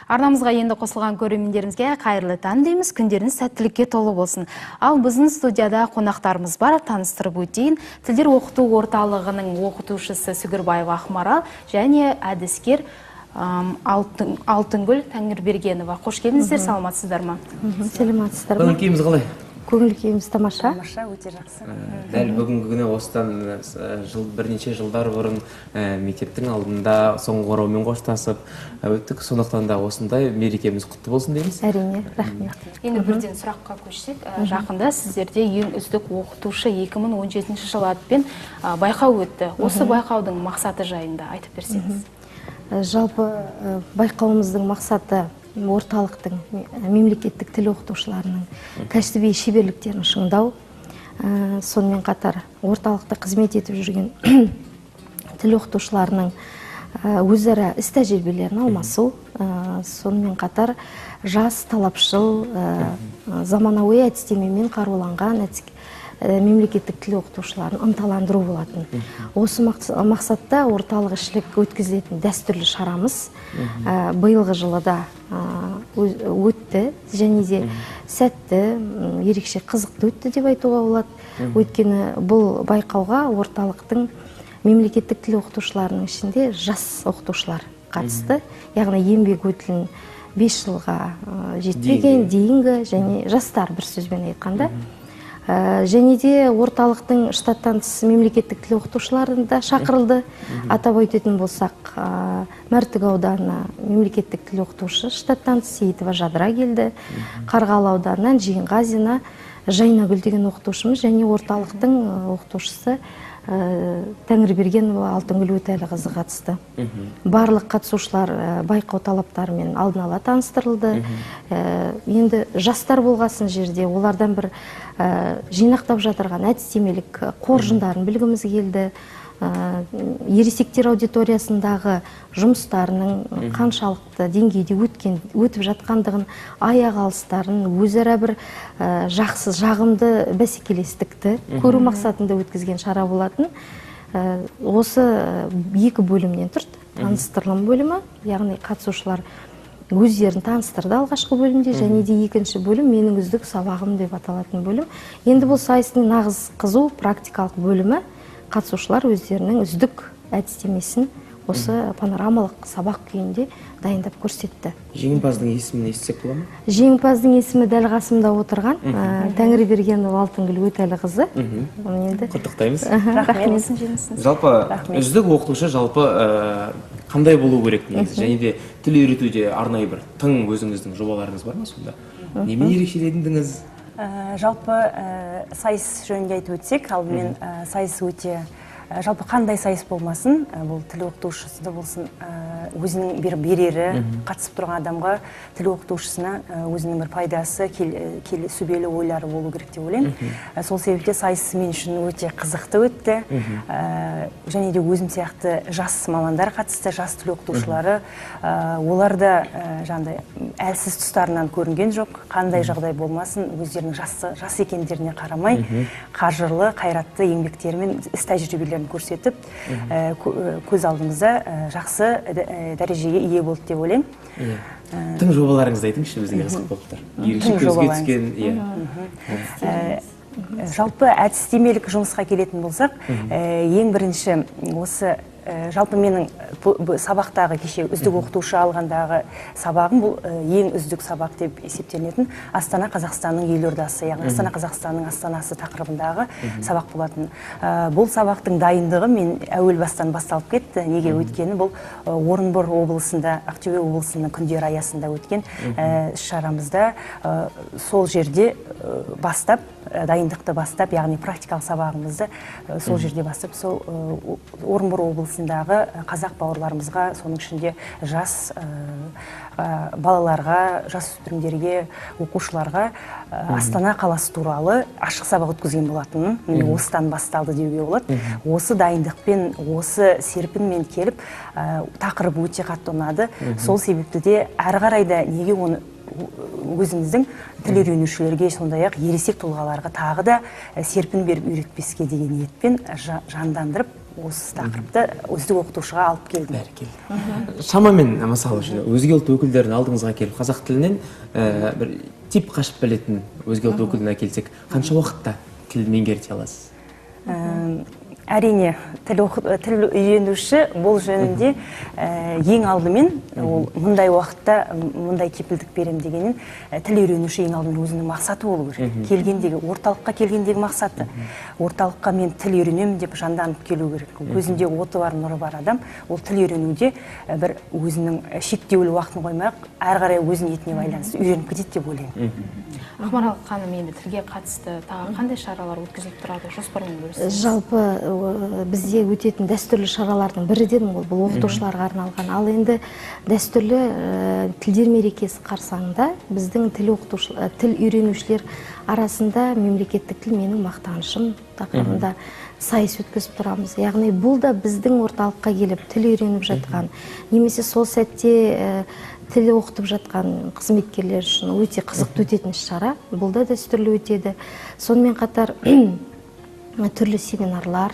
Арнамызға енді қосылған көрермендерімізге қайырлы таң дейміз, күндеріңіз сәттілікке толы болсын. Ал біздің студияда қонақтарымыз бар, таныстырып өтейін. Тілдер оқыту орталығының оқытушысы Сүгірбаева Ақмарал және әдіскер Алтынгүл Тәңірбергенова. Қош келдіңіздер, саламатсыздар ма? Саламатсыздар ма? Көңіл-күйіміз қалай? Көңіл-күйіміз тамаша. Тамаша, өте жақсы. Дәл бүгінгі күні осыдан бірнеше жылдар бұрын мектептің алдында соңғы ораумен қоштасып өттік. Сондықтан да осындай мерекеміз құтты болсын дейміз. Әрине, рахмет. Енді бірден сұраққа көшсек, жақында сіздерде ең үздік оқытушы 2017 жылы атпен байқау өтті. Осы байқаудың мақсаты жайында айтып берсеңіз. Жалпы байқауымыздың мақсаты орталықтың мемлекеттік тіл оқытушыларының кәсіби шеберліктерін шыңдау, сонымен қатар орталықта қызмет етіп жүрген тіл оқытушыларының өзара іс тәжірибелерін алмасу, сонымен қатар жас, талапшыл, заманауи әдістемемен қаруланған мемлекеттік тіл оқытушыларын ынталандыру болатын. Осы мақсатта орталық ішілік өткізілетін дәстүрлі шарамыз биылғы жылыда өтті, және де сәтті, ерекше қызықты өтті деп айтуға болады. Өйткені бұл байқауға орталықтың мемлекеттік тіл оқытушыларының ішінде жас оқытушылар қатысты. Яғни еңбек өтілін 5 жылға жетпеген дейінгі және жастар, бір сөзбен айтқанда. Және де орталықтың штаттан тыс мемлекеттік тіл оқытушыларын да шақырылды. Атап өтетін болсақ, Мәртік ауданына мемлекеттік тіл оқытушы штаттан тыс Сейітова Жадыра келді. Қарғалы ауданынан Жиенғазина Жайнагүл деген оқытушымыз және орталықтың оқытушысы Тәңірбергенова Алтынгүл Өтәліқызы қатысты. Барлық қатысушылар байқау талаптарымен алдын ала таныстырылды. Енді жастар болғасын жерде олардан бір жинақтап жатырған әдістемелік қоржындарын білгіміз келді. Ересектер аудиториясындағы жұмыстарының қаншалықты деңгейде өтіп жатқандығын, аяқ алыстарын, өзара бір жақсы, жағымды бәсекелестікті көру мақсатында өткізген шара болатын. Осы 2 бөлімнен тұрды. Таныстырылым бөлімі, яғни қатысушылар өздерін таныстырды алғашқы бөлімде, және де екінші бөлім менің үздік сабағым деп аталатын бөлім. Енді бұл сайыстың нағыз қызу практикалық бөлімі. Қатысушылар өздерінің үздік әдістемесін осы панорамалық сабақ күйінде дайындап көрсетті. Жеңімпаздың есімін естісек бола ма? Жеңімпаздың есімі дәл қасымда отырған Тәңірбергенова Алтынгүл Өтәліқызы. Құттықтаймыз. Рахмет. Жалпы үздік оқытушы жалпы қандай болу керек негізі? Және де тіл үйретуде арнайы бір тың өзіңіздің жобаларыңыз бар ма сонда? Немен ерекшелендіңіз? Жалпы сайыс жөнінде айтып өтсек, алдымен сайыс өте жалпы қандай сайыс болмасын, бұл тіл оқытушысы да болсын, өзінің бір берері, қатысып тұрған адамға тіл оқытушысына өзінің бір пайдасы, сүбелі ойлары болу керек деп ойлаймын. Сол себепте сайыс мен үшін өте қызықты өтті. Және де өзім сияқты жас мамандар қатысты, жас тіл оқытушылары. Олар да әлсіз тұстарынан көрінген жоқ. Қандай жағдай болмасын, өздерінің жас екендеріне қарамай, қажырлы, қайратты еңбектерімен іс тәжірибелерін көрсетіп, көз алдымызда жақсы дәрежеге ие болды деп ойлаймын. Тың жобаларыңызды айтыңызшы біздің қызық болып тұр. Ерекше көзге түскен. Жалпы әдістемелік жұмысқа келетін болсақ, ең бірінші осы жалпы менің сабақтағы кеше үздік оқытушы алғандағы сабағым бұл ең үздік сабақ деп есептелетін Астана Қазақстанның елордасы, яғни Астана Қазақстанның астанасы тақырыбындағы сабақ болатын. Бұл сабақтың дайындығы мен әуел бастан басталып кетті. Неге өткені бұл Орынбор облысында, Ақтөбе облысының күндері аясында өткен шарамызда сол жерде бастап, дайындықты бастап, яғни практикалық сабағымызды сол жерде бастап, сол Орынбор облысындағы қазақ бауырларымызға, соның ішінде жас балаларға, жас өспірімдерге, оқушыларға Астана қаласы туралы ашық сабақ өткізген болатын. Осыдан басталды деуге болады. Осы дайындықпен, осы серпінмен келіп, тақырып өте қатты ұнады. Сол себепті де әрі қарайда неге оны өзіміздің тіл үйренушілерге, сондай-ақ ересек тұлғаларға тағы да серпін беріп үйретпеске деген ниетпен жандандырып осы тақырыпты үздік оқытушыға алып келдім. Бәрекелді. Шамамен мысалы өзге ұлт өкілдерін алдыңызға келіп қазақ тілінен бір тип қашып білетін өзге ұлт өкіліне келсек, қанша уақытта тіл меңгерте аласыз? Әрине, тіл үйренуші бұл жөнінде ең алдымен ол мұндай уақытта мұндай кепілдік берем дегенін тіл үйренуші ең алдымен өзінің мақсаты болу керек. Келгендегі, орталыққа келгендегі мақсаты. Орталыққа мен тіл үйренемін деп жанданып келу керек. Көзінде оты бар, нұры бар адам, ол тіл үйренуде бір өзінің шектеулі уақытын қоймақ, әрі қарай өзінің етіне байланысты үйреніп кетеді деп ойлаймын. Ақмарал ханым, енді тілге қатысты тағы қандай шаралар өткізіліп тұрады, жоспармен бөлісіңіз? Жалпы бізде өтетін дәстүрлі шаралардың бірі дедім ғой, бұл оқытушыларға арналған. Ал енді дәстүрлі тілдер мерекесі қарсаңында біздің тіл үйренушілер арасында мемлекеттік тіл менің мақтанышым тақырыбында сайыс өткізіп тұрамыз. Яғни бұл да біздің орталыққа келіп тіл үйреніп жатқан, немесе сол сәтте тіл оқытып жатқан қызметкерлер үшін өте қызықты өтетін шара. Бұл да дәстүрлі өтеді. Сонымен қатар түрлі семинарлар,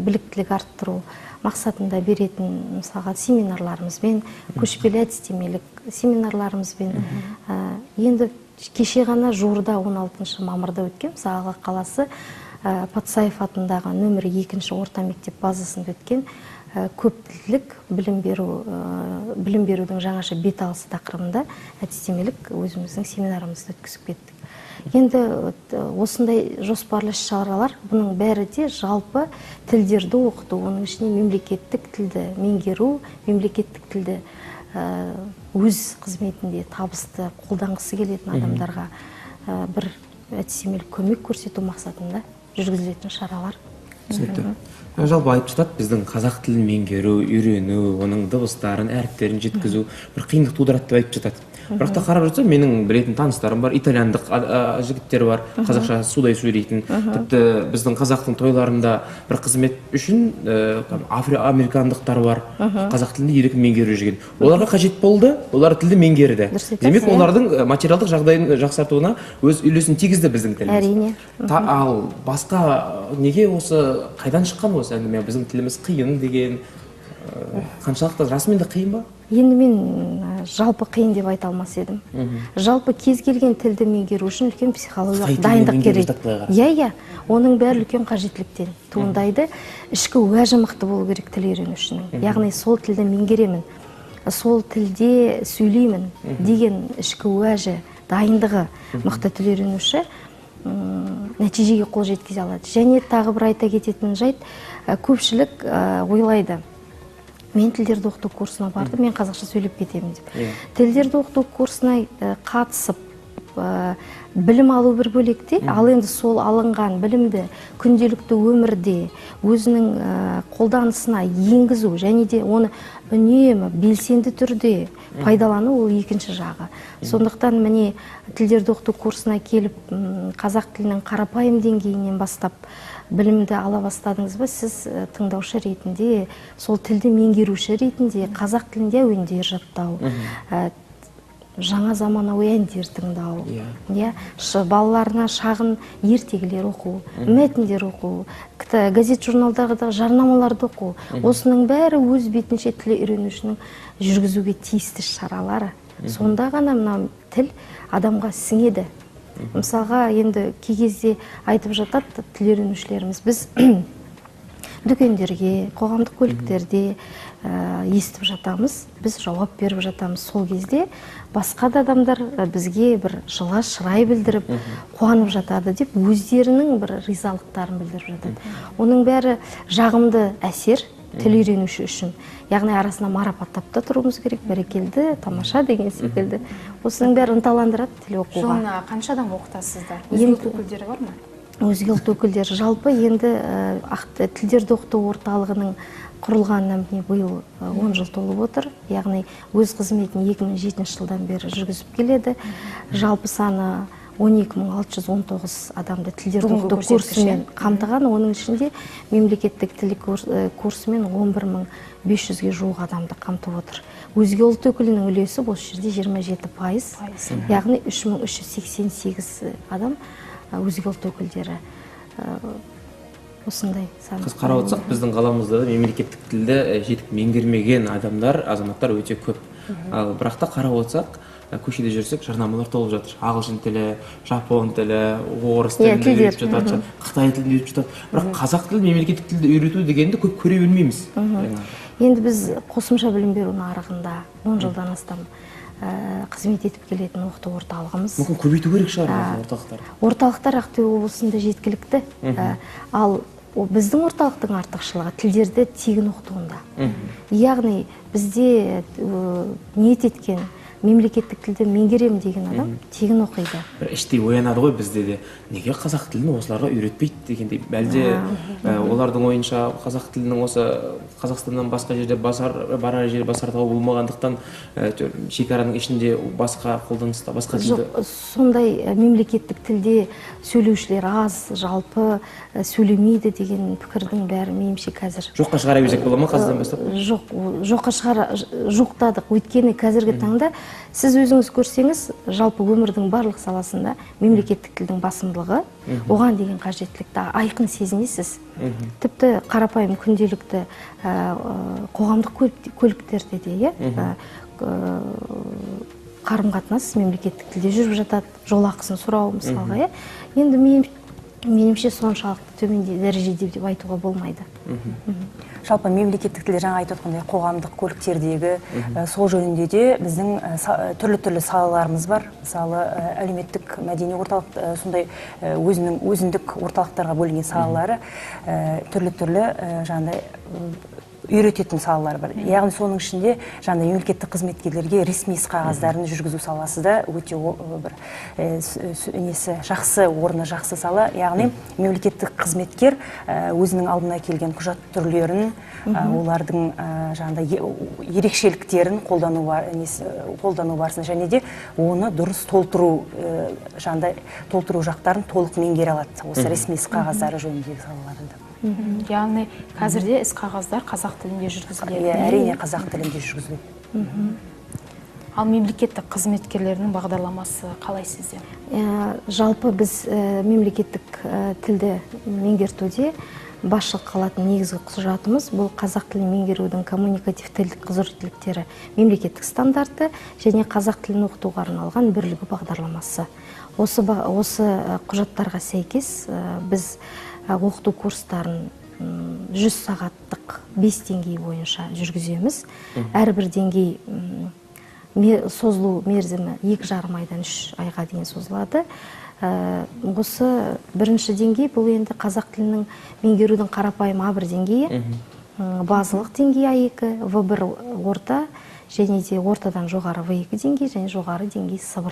біліктілік арттыру мақсатында беретін мысалға семинарларымызбен, көшпелі әдістемелік семинарларымызбен. Енді кеше ғана Жуырда 16 мамырда өткен Сағалы қаласы Патсаев атындағы нөмірі 2 орта мектеп базасында өткен көптілдік білім берудің жаңаша бет алысы тақырыбында әдістемелік өзіміздің семинарымызды өткізіп кеттік. Енді осындай жоспарлы шаралар, бұның бәрі де жалпы тілдерді оқыту, оның ішіне мемлекеттік тілді меңгеру, мемлекеттік тілді өз қызметінде табысты қолданғысы келетін адамдарға бір әдістемелік көмек көрсету мақсатында жүргізілетін шаралар. Түсінікті. Жалпы айтып жатады, біздің қазақ тілін меңгеру, үйрену, оның дыбыстарын, әріптерін жеткізу бір қиындық тудырады деп айтып жатады. Бірақ та қарап жатсам, менің білетін таныстарым бар, итальяндық жігіттер бар, қазақша судай сөйлейтін. Тіпті біздің қазақтың тойларында бір қызмет үшін американдықтар бар, қазақ тілінде еркін меңгеріп жүрген. Оларға қажет болды, олар тілді меңгерді. Демек, олардың материалдық жағдайын жақсартуына өз үлесін тигізді біздің тіліміз. Әрине. Ал басқа неге осы қайдан шыққан осы әңгіме, біздің тіліміз қиын деген, қаншалықты расымен де қиын ба? Енді мен жалпы қиын деп айта алмас едім. Жалпы кез келген тілді меңгеру үшін үлкен психологиялық дайындық керек. Иә, оның бәрі үлкен қажеттіліктен туындайды. Ішкі уәжі мықты болу керек тіл үйренушінің. Яғни сол тілді меңгеремін, сол тілде сөйлеймін деген ішкі уәжі, дайындығы мықты тіл үйренуші нәтижеге қол жеткізе алады. Және тағы бір айта кететін жайт, көпшілік ойлайды, мен тілдерді оқыту курсына бардым, мен қазақша сөйлеп кетемін деп. Тілдерді оқыту курсына қатысып, білім алу бір бөлекте, ал енді сол алынған білімді күнделікті өмірде өзінің қолданысына енгізу және де оны үнемі белсенді түрде пайдалану ол екінші жағы. Сондықтан міне тілдерді оқыту курсына келіп қазақ тілінің қарапайым деңгейінен бастап білімді ала бастадыңыз ба, сіз тыңдаушы ретінде, сол тілді меңгеруші ретінде қазақ тілінде әуендер жаттау, жаңа заманауи әндер тыңдау, балаларына шағын ертегілер оқу, мәтіндер оқу, газет журналдағы жарнамаларды оқу. Осының бәрі өз бетінше тіл үйренушінің жүргізуге тиісті шаралары. Сонда ғана мына тіл адамға сіңеді. Мысалға, енді кей кезде айтып жатады тіл үйренушілеріміз, біз дүкендерге, қоғамдық көліктерде естіп жатамыз, біз жауап беріп жатамыз. Сол кезде басқа да адамдар бізге бір жылы шырай білдіріп, қуанып жатады деп өздерінің бір ризалықтарын білдіріп жатады. Оның бәрі жағымды әсер тіл үйренуші үшін. Яғни арасына марапаттап та тұруымыз керек, бәрекелді, тамаша деген секілді. Осының бәрі ынталандырады тіл оқуға. Жылына қанша адам оқытасыздар? Өзге ұлт өкілдері бар ма? Өзге ұлт өкілдері жалпы енді тілдерді оқыту орталығының құрылғанынан биыл 10 жыл толып отыр. Яғни өз қызметін 2007 жылдан бері жүргізіп келеді. Жалпы саны 12.619 адамды тілдерді оқыту курсымен қамтыған, оның ішінде мемлекеттік тіл курсымен 11.500-ге жуық адамды қамтып отыр. Өзге ұлт өкілінің үлесі осы жерде 27%, яғни 3.388 адам өзге ұлт өкілдері. осындай сан. Біз қарап отырсақ, біздің қаламызда да мемлекеттік тілді жетік меңгермеген адамдар, азаматтар өте көп. Ал бірақ та қарап отырсақ, көшеде жүрсек, жарнамалар толып жатыр. Ағылшын тілі, жапон тілі, орыс тілін үйретіп жатады, қытай тілін үйретіп жатады. Бірақ қазақ тілі, мемлекеттік тілді үйрету дегенді көп көре білмейміз. Енді біз қосымша білім беру нарығында 10 жылдан астам қызмет етіп келетін оқыту орталығымыз. Мүмкін көбейту керек шығар орталықтар. Орталықтар Ақтөбе облысында жеткілікті. Ал біздің орталықтың артықшылығы тілдерді тегін оқытуында. Яғни бізде ниет еткен мемлекеттік тілді меңгерем деген адам тегін оқиды. Бір іштей оянады ғой бізде де. Неге қазақ тілін осыларға үйретпейді дегендей. Бәлде олардың ойынша қазақ тілінің осы Қазақстаннан басқа жерде барар жер басар тауы болмағандықтан шекараның ішінде басқа қолданыста, басқа тілді. Сондай мемлекеттік тілде сөйлеушілер аз, жалпы сөйлемейді деген пікірдің бәрі меніңше қазір Жоққа шығара берсек бола ма қазірден бастап? Жоққа жоқтадық. Өйткені қазіргі таңда сіз өзіңіз көрсеңіз, жалпы өмірдің барлық саласында мемлекеттік тілдің басымдылығы, оған деген қажеттілікті айқын сезінесіз. Тіпті қарапайым күнделікті қоғамдық көліктерде де қарым-қатынас мемлекеттік тілде жүріп жатады, жол ақысын сұрау мысалға. Енді меніңше соншалықты төмен дәрежеде деп айтуға болмайды. Жалпы мемлекеттік тілде жаңа айтып отқандай қоғамдық көліктердегі сол жөнінде де біздің түрлі салаларымыз бар. Мысалы әлеуметтік мәдени орталық, сондай өзіндік орталықтарға бөлінген салалары түрлі жаңағыдай үйрететін салалар бар. Яғни соның ішінде жаңа мемлекеттік қызметкерлерге ресми іс қағаздарын жүргізу саласы да өте бір жақсы, орны жақсы сала. Яғни мемлекеттік қызметкер өзінің алдына келген құжат түрлерін, олардың жаңа ерекшеліктерін қолдану барысында және де оны дұрыс толтыру жақтарын толық меңгере алады. Осы ресми іс қағаздары жөніндегі салаларында. Яғни қазірде іс қағаздар қазақ тілінде жүргізіледі. Әрине қазақ тілінде жүргізіледі. Ал мемлекеттік қызметкерлерінің бағдарламасы қалай сізде? Жалпы біз мемлекеттік тілді меңгертуде басшылық қалатын негізгі құжатымыз бұл қазақ тілін меңгерудің коммуникативтілік құзыреттіліктері мемлекеттік стандарты және қазақ тілін оқытуға арналған бірлігі бағдарламасы. Осы құжаттарға сәйкес біз оқыту курстарын 100 сағаттық 5 деңгей бойынша жүргіземіз. Әрбір деңгей созылу мерзімі 2,5 айдан 3 айға дейін созылады. Осы бірінші деңгей бұл енді қазақ тілінің меңгерудің қарапайым А1 деңгейі, базалық деңгей А2, В1 орта және де ортадан жоғары В2 деңгей және жоғары деңгей С1.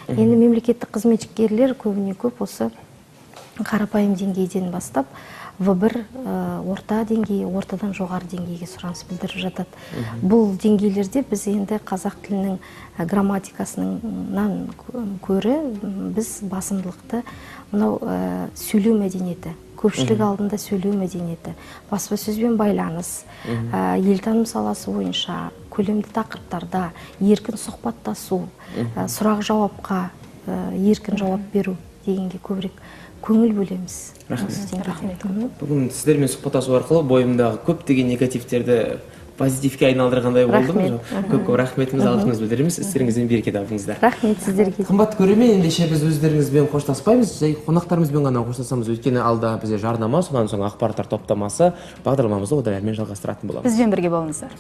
Енді мемлекеттік қызметкерлер көбіне көп осы қарапайым деңгейден бастап В1 орта деңгейі, ортадан жоғары деңгейге сұраныс білдіріп жатады. Бұл деңгейлерде біз енді қазақ тілінің грамматикасынан көрі біз басымдылықты мынау сөйлеу мәдениеті, көпшілік алдында сөйлеу мәдениеті, баспасөзбен байланыс, елтаным саласы бойынша көлемді тақырыптарда еркін сұхбаттасу, сұрақ жауапқа еркін жауап беру дегенге көбірек көңіл бөлеміз. Рахмет. Бүгін сіздермен сұхбаттасу арқылы бойымдағы көптеген негативтерді позитивке айналдырғандай болдым. Көп рахметіміз, алғысымызды білдіреміз. Істеріңізден береке табыңыздар. Рахмет сіздерге. Қымбатты көрермен, ендеше біз өздеріңізбен қоштаспаймыз, жай қонақтарымызбен ғана қоштасамыз. Өйткені алда бізде жарнама, содан соң ақпараттар топтамасы бағдарламамызды одан әрмен жалғастыратын боламыз. Бізбен бірге болыңыздар.